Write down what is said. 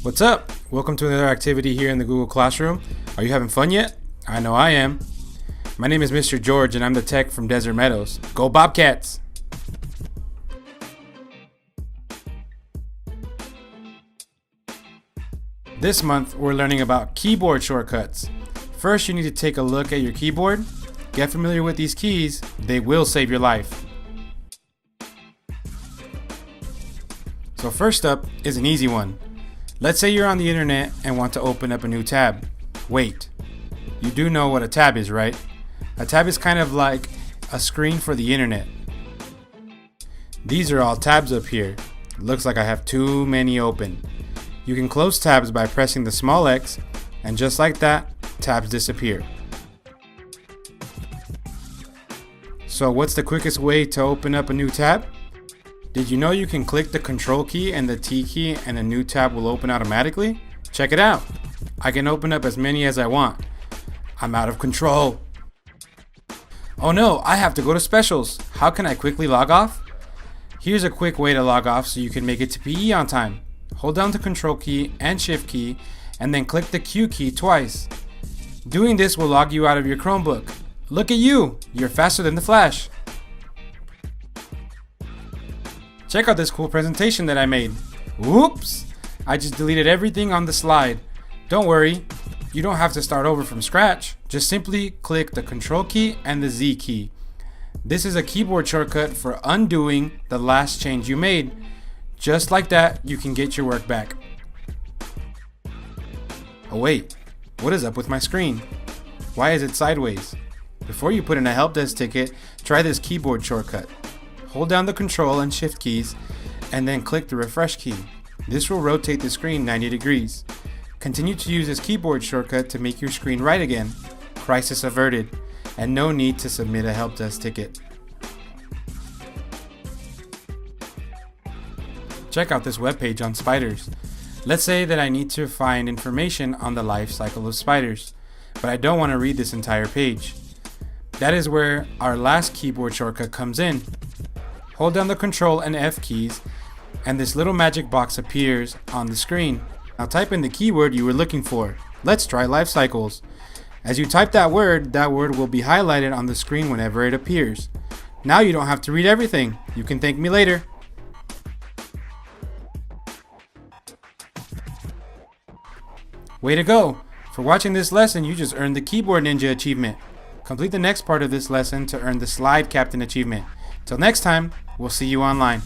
What's up? Welcome to another activity here in the Google Classroom. Are you having fun yet? I know I am. My name is Mr. George and I'm the tech from Desert Meadows. Go Bobcats! This month we're learning about keyboard shortcuts. First you need to take a look at your keyboard. Get familiar with these keys. They will save your life. So first up is an easy one. Let's say you're on the internet and want to open up a new tab. Wait, you do know what a tab is, right? A tab is kind of like a screen for the internet. These are all tabs up here. Looks like I have too many open. You can close tabs by pressing the small X, and just like that, tabs disappear. So what's the quickest way to open up a new tab? Did you know you can click the Control key and the T key and a new tab will open automatically? Check it out. I can open up as many as I want. I'm out of control. Oh no, I have to go to specials. How can I quickly log off? Here's a quick way to log off so you can make it to PE on time. Hold down the Control key and Shift key and then click the Q key twice. Doing this will log you out of your Chromebook. Look at you, you're faster than the Flash. Check out this cool presentation that I made. Whoops! I just deleted everything on the slide. Don't worry, you don't have to start over from scratch. Just simply click the Control key and the Z key. This is a keyboard shortcut for undoing the last change you made. Just like that, you can get your work back. Oh wait, what is up with my screen? Why is it sideways? Before you put in a help desk ticket, try this keyboard shortcut. Hold down the Control and Shift keys and then click the refresh key. This will rotate the screen 90 degrees. Continue to use this keyboard shortcut to make your screen right again. Crisis averted, and no need to submit a help desk ticket. Check out this webpage on spiders. Let's say that I need to find information on the life cycle of spiders, but I don't want to read this entire page. That is where our last keyboard shortcut comes in. Hold down the Control and F keys and this little magic box appears on the screen. Now type in the keyword you were looking for. Let's try life cycles. As you type that word will be highlighted on the screen whenever it appears. Now you don't have to read everything. You can thank me later. Way to go! For watching this lesson, you just earned the Keyboard Ninja achievement. Complete the next part of this lesson to earn the Slide Captain achievement. Till next time, we'll see you online.